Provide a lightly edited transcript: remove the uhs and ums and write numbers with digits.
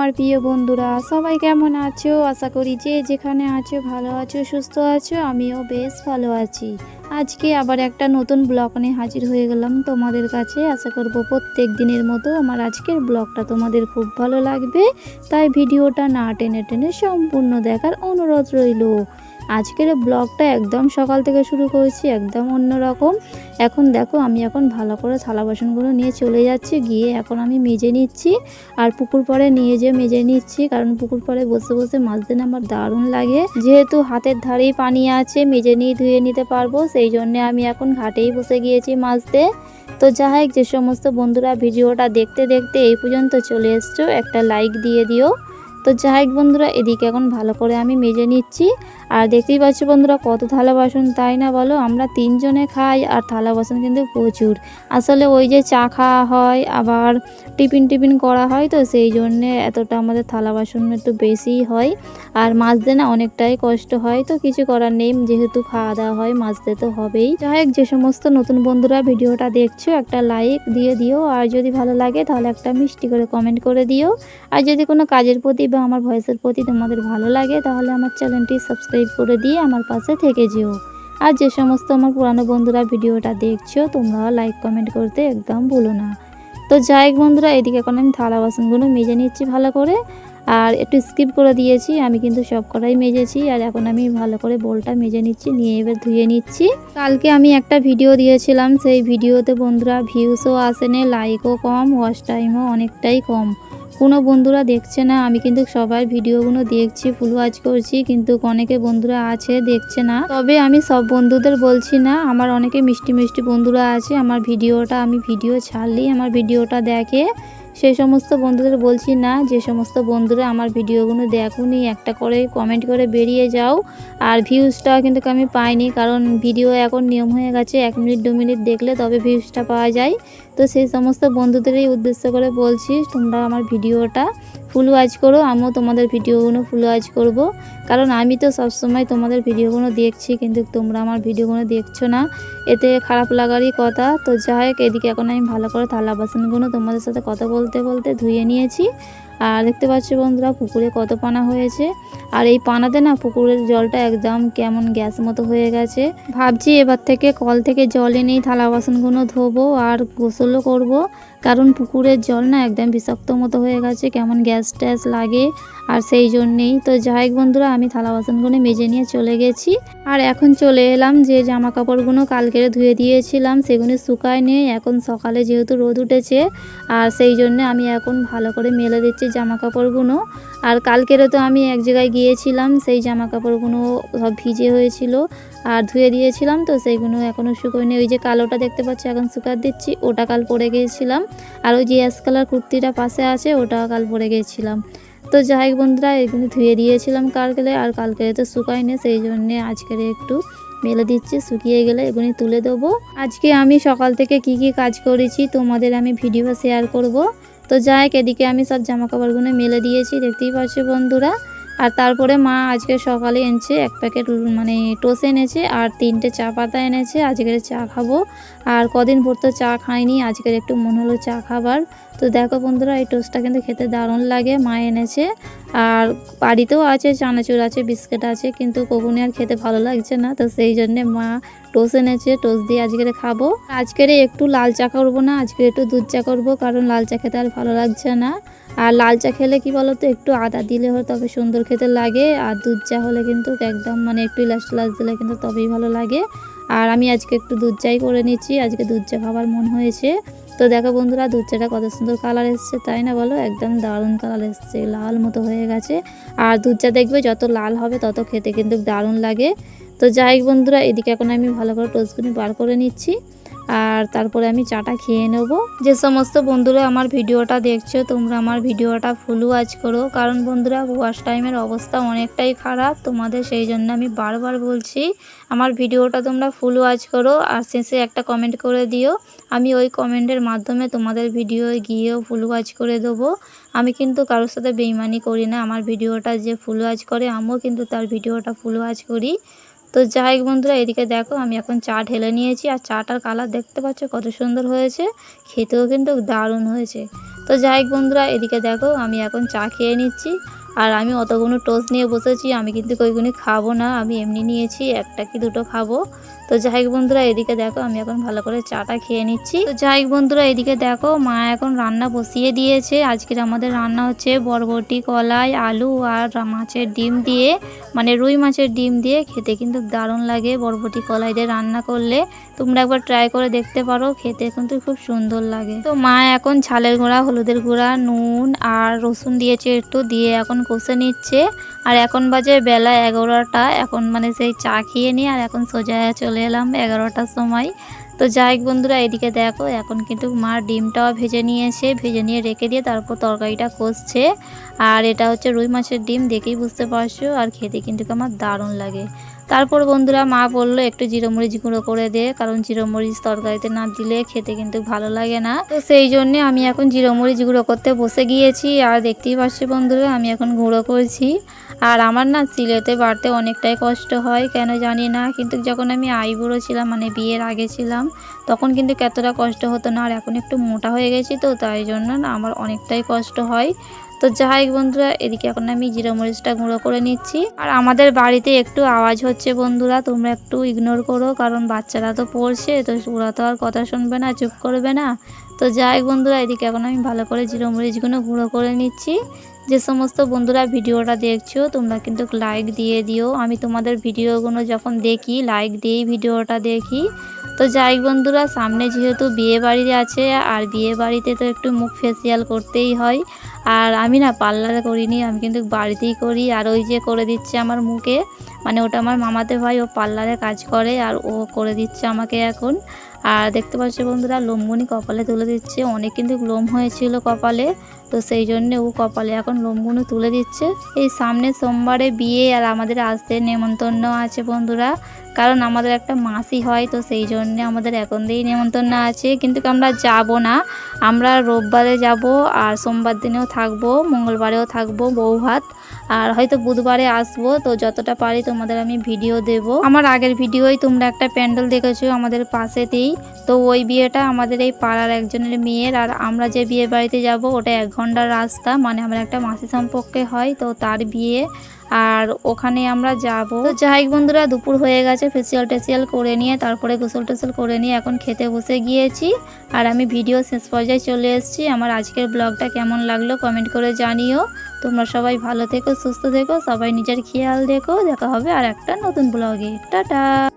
আমার প্রিয় বন্ধুরা, সবাই কেমন আছো? আশা করি যে যেখানে আছো ভালো আছো, সুস্থ আছো। আমিও বেশ ভালো আছি। আজকে আবার একটা নতুন ব্লগ নিয়ে হাজির হয়ে গেলাম তোমাদের কাছে। আশা করব প্রত্যেক দিনের মতো আমার আজকের ব্লগটা তোমাদের খুব ভালো লাগবে, তাই ভিডিওটা না টেনে টেনে সম্পূর্ণ দেখার অনুরোধ রইল। আজকের ব্লগটা একদম সকাল থেকে শুরু করেছি, একদম অন্যরকম। এখন দেখো আমি এখন ভালো করে থালা বাসনগুলো নিয়ে চলে যাচ্ছি, গিয়ে এখন আমি মেজে নিচ্ছি। আর পুকুর পাড়ে নিয়ে যেয়ে মেজে নিচ্ছি, কারণ পুকুর পাড়ে বসে বসে মাছ দিতে আমার দারুণ লাগে। যেহেতু হাতের ধারেই পানি আছে, মেজে নিয়ে ধুয়ে নিতে পারবো, সেই জন্য আমি এখন ঘাটেই বসে গিয়েছি মাছতে। তো যাই হোক, যে সমস্ত বন্ধুরা ভিডিওটা দেখতে দেখতে এই পর্যন্ত চলে এসছো, একটা লাইক দিয়ে দিও। তো যাই হোক বন্ধুরা, এদিকে এখন ভালো করে আমি মেজে নিচ্ছি। আর দেখতেই পাচ্ছ বন্ধুরা কত থালা বাসন, তাই না বলো? আমরা তিনজনে খাই আর থালা বাসন কিন্তু প্রচুর। আসলে ওই যে চা খাওয়া হয়, আবার টিফিন করা হয়, তো সেই জন্যে এতটা আমাদের থালা বাসন একটু বেশিই হয়। আর মাজতে না অনেকটাই কষ্ট হয়, তো কিছু করার নেই, যেহেতু খাওয়া দাওয়া হয় মাজতে তো হবেই। যাই হোক, যে সমস্ত নতুন বন্ধুরা ভিডিওটা দেখছো একটা লাইক দিয়ে দিও, আর যদি ভালো লাগে তাহলে একটা মিষ্টি করে কমেন্ট করে দিও। আর যদি কোনো কাজের প্রতি বা আমার ভয়েসের প্রতি তোমাদের ভালো লাগে তাহলে আমার চ্যানেলটি সাবস্ক্রাইব করে দিয়ে আমার পাশে থেকে যেও। আর যে সমস্ত আমার পুরানো বন্ধুরা ভিডিওটা দেখছো তোমরা লাইক কমেন্ট করতে একদম ভুলো না। তো যাই হোক বন্ধুরা, এদিকে এখন আমি থালা বাসনগুলো মেজে নিচ্ছি ভালো করে। আর একটু স্কিপ করে দিয়েছি, আমি কিন্তু সব কটাই মেজেছি। আর এখন আমি ভালো করে বোলটা মেজে নিচ্ছি, নিয়ে এবার ধুয়ে নিচ্ছি। কালকে আমি একটা ভিডিও দিয়েছিলাম, সেই ভিডিওতে বন্ধুরা ভিউসও আসেনি, লাইকও কম, ওয়াচ টাইমও অনেকটাই কম। কোনো বন্ধুরা দেখছে না। আমি কিন্তু সবার ভিডিওগুলো দেখছি, ফুল ওয়াচ করছি, কিন্তু অনেকে বন্ধুরা আছে দেখছে না। তবে আমি সব বন্ধুদের বলছি না, আমার অনেকে মিষ্টি মিষ্টি বন্ধুরা আছে, আমার ভিডিও ছাড়লেই আমার ভিডিওটা দেখে। সেই সমস্ত বন্ধুদের বলছি না, যে সমস্ত বন্ধুরা আমার ভিডিওগুলো দেখোনি একটা করে কমেন্ট করে বেরিয়ে যাও। আর ভিউজটা কিন্তু আমি পাইনি, কারণ ভিডিও এখন নিয়ম হয়ে গেছে 1 মিনিট 2 মিনিট দেখলে তবে ভিউজটা পাওয়া যায়। তো সেই সমস্ত বন্ধুদেরই উদ্দেশ্য করে বলছি, তোমরা আমার ভিডিওটা ফুল ওয়াচ করো, আমিও তোমাদের ভিডিওগুলো ফুল ওয়াচ করব। কারণ আমি তো সবসময় তোমাদের ভিডিওগুলো দেখছি, কিন্তু তোমরা আমার ভিডিওগুলো দেখছো না, এতে খারাপ লাগারই কথা। তো যাই হোক, এদিকে এখন আমি ভালো করে থালা বাসনগুলো তোমাদের সাথে কথা বলতে বলতে ধুয়ে নিয়েছি। আর দেখতে পাচ্ছ বন্ধুরা পুকুরে কত পানা হয়েছে। আর এই পানাতে না পুকুরের জলটা একদম কেমন গ্যাস মতো হয়ে গেছে। ভাবছি এবার থেকে কল থেকে জল এনেই থালা বাসনগুলো ধোবো আর গোসলও করব, কারণ পুকুরের জল না একদম বিষাক্ত মতো হয়ে গেছে, কেমন গ্যাস ট্যাস লাগে। আর সেই জন্যেই তো যাই হোক বন্ধুরা, আমি থালা বাসনগুলো মেজে নিয়ে চলে গেছি। আর এখন চলে এলাম, যে জামা কাপড়গুলো কালকে ধুয়ে দিয়েছিলাম সেগুলো শুকায় নিয়ে এখন সকালে যেহেতু রোদ উঠেছে, আর সেই জন্য আমি এখন ভালো করে মেলে দিচ্ছি জামা কাপড়গুলো। আর কালকেরও তো আমি এক জায়গায় গিয়েছিলাম, সেই জামা কাপড়গুলো সব ভিজে হয়েছিল আর ধুয়ে দিয়েছিলাম, তো সেইগুলো এখনও শুকোয়নি। ওই যে কালোটা দেখতে পাচ্ছি এখন শুকাতে দিচ্ছি, ওটা কাল পরে গিয়েছিলাম। আর ওই যে অ্যাশ কালার কুর্তিটা পাশে আছে ওটাও কাল পরে গিয়েছিলাম। তো যাই হোক বন্ধুরা, এগুলো ধুয়ে দিয়েছিলাম কালকে, আর কালকে তো শুকায়নি, সেই জন্যে আজকের একটু মেলে দিচ্ছি, শুকিয়ে গেলে এগুলি তুলে দেবো। আজকে আমি সকাল থেকে কি কি কাজ করেছি তোমাদের আমি ভিডিও শেয়ার করব। তো যাই হোক, এদিকে আমি সব জামা কাপড়গুলো মেলে দিয়েছি, দেখতেই পাচ্ছ বন্ধুরা। আর তারপরে মা আজকে সকালে এনেছে 1 প্যাকেট মানে টোস্ট এনেছে, আর 3টে চা পাতা এনেছে, আজকের চা খাবো। আর কদিন ভোর তো চা খাইনি, আজকের একটু মনে হলো চা খাবার। তো দেখো বন্ধুরা, এই টোস্টটা কিন্তু খেতে দারুণ লাগে, মা এনেছে। আর বাড়িতেও আছে চানাচুর আছে, বিস্কিট আছে, কিন্তু কখনই আর খেতে ভালো লাগছে না, তো সেই জন্যে মা টোস্ট এনেছে, টোস্ট দিয়ে আজকের খাবো। আজকের একটু লাল চা করবো না, আজকে একটু দুধ চা করবো, কারণ লাল চা খেতে আর ভালো লাগছে না। আর লাল চা খেলে কি বলতো, একটু আদা দিলে হয় তবে সুন্দর খেতে লাগে, আর দুধ চা হলে কিন্তু একদম মানে একটু ইলাচ টিলাচ দিলে কিন্তু তবেই ভালো লাগে। আর আমি আজকে একটু দুধ চাই করে নিচ্ছি, আজকে দুধ চা খাবার মন হয়েছে। তো দেখো বন্ধুরা, দুধ চাটা কত সুন্দর কালার এসছে, তাই না বলো? একদম দারুণ কালার এসছে, লাল মতো হয়ে গেছে। আর দুধ চা দেখবে যত লাল হবে তত খেতে কিন্তু দারুণ লাগে। তো যাই হোক বন্ধুরা, এদিকে এখন আমি ভালো করে টোস্টগুলো বার করে নিচ্ছি, আর তারপরে আমি চাটা খেয়ে নেব। যে সমস্ত বন্ধুরা আমার ভিডিওটা দেখছো তোমরা আমার ভিডিওটা ফুল ওয়াচ করো, কারণ বন্ধুরা ওয়াচ টাইমের অবস্থা অনেকটাই খারাপ তোমাদের, সেই জন্য আমি বারবার বলছি আমার ভিডিওটা তোমরা ফুল ওয়াচ করো। আর শেষে একটা কমেন্ট করে দিও, আমি ওই কমেন্টের মাধ্যমে তোমাদের ভিডিও গিয়েও ফুল ওয়াচ করে দেবো। আমি কিন্তু কারোর সাথে বেইমানি করি না, আমার ভিডিওটা যে ফুল ওয়াচ করে আমিও কিন্তু তার ভিডিওটা ফুল ওয়াচ করি। তো যাই হোক বন্ধুরা, এদিকে দেখো আমি এখন চা ঢেলে নিয়েছি, আর চাটার কালার দেখতে পাচ্ছ কত সুন্দর হয়েছে, খেতেও কিন্তু দারুণ হয়েছে। তো যাই হোক বন্ধুরা, এদিকে দেখো আমি এখন চা খেয়ে নিচ্ছি। আর আমি অতগুলো টোস্ট নিয়ে বসেছি, আমি কিন্তু ওইগুলো খাবো না, আমি এমনি নিয়েছি, একটা কি দুটো খাবো। তো যাই হোক বন্ধুরা, এদিকে দেখো আমি এখন ভালো করে চাটা খেয়ে নিচ্ছি। তো যাই হোক বন্ধুরা, এদিকে দেখো মা এখন রান্না বসিয়ে দিয়েছে। আজকের আমাদের রান্না হচ্ছে বরবটি, কলাই, আলু আর মাছের ডিম দিয়ে, মানে রুই মাছের ডিম দিয়ে খেতে কিন্তু দারুণ লাগে বরবটি কলাই দিয়ে রান্না করলে। তোমরা একবার ট্রাই করে দেখতে পারো, খেতে কিন্তু খুব সুন্দর লাগে। তো মা এখন ঝালের গুঁড়া, হলুদের গুঁড়া, নুন আর রসুন দিয়েছে একটু, দিয়ে এখন কষে নিচ্ছে। আর এখন বাজে বেলা 11টা, এখন মানে সেই চা খেয়ে নিয়ে আর এখন সোজা চলে এলাম 11টার সময়। তো যাই হোক বন্ধুরা, এদিকে দেখো এখন কিন্তু মা ডিমটাও ভেজে নিয়েছে, ভেজে নিয়ে রেখে দিয়ে তারপর তরকারিটা কষছে। আর এটা হচ্ছে রুই মাছের ডিম, দেখেই বুঝতে পারছো, আর খেতে কিন্তু আমার দারুণ লাগে। তারপর বন্ধুরা মা বললো একটু জিরে মরিচ গুঁড়ো করে দে, কারণ জিরে মরিচ তরকারিতে না দিলে খেতে কিন্তু ভালো লাগে না। তো সেই জন্যে আমি এখন জিরে মরিচ গুঁড়ো করতে বসে গিয়েছি। আর দেখতেই পাচ্ছি বন্ধুরা আমি এখন গুঁড়ো করছি। আর আমার না সিলেতে বাড়তে অনেকটাই কষ্ট হয়, কেন জানি না, কিন্তু যখন আমি আইবুড়ো ছিলাম, মানে বিয়ের আগে ছিলাম, তখন কিন্তু এতটা কষ্ট হতো না। আর এখন একটু মোটা হয়ে গেছি, তো তাই জন্য না আমার অনেকটাই কষ্ট হয়। তো যাই হোক বন্ধুরা, এদিকে এখন আমি জিরা মরিচটা গুঁড়ো করে নিচ্ছি। আর আমাদের বাড়িতে একটু আওয়াজ হচ্ছে বন্ধুরা, তোমরা একটু ইগনোর করো, কারণ বাচ্চারা তো পড়ছে, তো ওরা তো আর কথা শুনবে না, চুপ করবে না। তো যাই হোক বন্ধুরা, এদিকে এখন আমি ভালো করে জিরা মরিচগুলো গুঁড়ো করে নিচ্ছি। যে সমস্ত বন্ধুরা ভিডিওটা দেখছো তোমরা কিন্তু লাইক দিয়ে দিও, আমি তোমাদের ভিডিওগুলো যখন দেখি লাইক দিয়েই ভিডিওটা দেখি। তো যাই হোক বন্ধুরা, সামনে যেহেতু বিয়ে বাড়ি আছে, আর বিয়ে বাড়িতে তো একটু মুখ ফেসিয়াল করতেই হয়। আর আমি না পার্লারে করিনি, আমি কিন্তু বাড়িতেই করি। আর ওই যে করে দিচ্ছে আমার মুখে, মানে ওটা আমার মামাতো ভাই, ও পার্লারে কাজ করে, আর ও করে দিচ্ছে আমাকে এখন। আর দেখতে পাচ্ছি বন্ধুরা লোমগুনি কপালে তুলে দিচ্ছে, অনেক কিন্তু লোম হয়েছিল কপালে, তো সেই জন্যে ও কপালে এখন লোমগুলো তুলে দিচ্ছে। এই সামনে সোমবারে বিয়ে, আর আমাদের আসতে নেমন্তন্ন আছে বন্ধুরা, কারণ আমাদের একটা মাসি হয়, তো সেই জন্যে আমাদের এখন দিয়েই নেমন্তন্ন আছে। কিন্তু আমরা যাব না, আমরা রোববারে যাব, আর সোমবার দিনেও থাকবো, মঙ্গলবারেও থাকবো বৌভাত, আর হয়তো বুধবারে আসবো। তো যতটা পারি তোমাদের আমি ভিডিও দেব। আমার আগের ভিডিওই তোমরা একটা প্যান্ডেল দেখেছো আমাদের পাশেতেই, তো ওই বিয়েটা আমাদের এই পাড়ার একজনের মেয়ের। আর আমরা যে বিয়ে বাড়িতে যাব ওটা 1 ঘন্টার রাস্তা, মানে আমার একটা মাসি সম্পর্কে হয়, তো তার বিয়ে, আর ওখানে আমরা যাব। তো যাই হোক বন্ধুরা, দুপুর হয়ে গেছে, ফেসিয়াল টেসিয়াল করে নিয়ে তারপরে গোসল টোসল করে নিয়ে এখন খেতে বসে গিয়েছি। আর আমি ভিডিও শেষ পর্যায়ে চলে এসেছি। আমার আজকের ব্লগটা কেমন লাগলো কমেন্ট করে জানিও। তোমরা সবাই ভালো থেকো, সুস্থ থেকো, সবাই নিজের খেয়াল রেখো। দেখা হবে আর একটা নতুন ব্লগে। টাটা।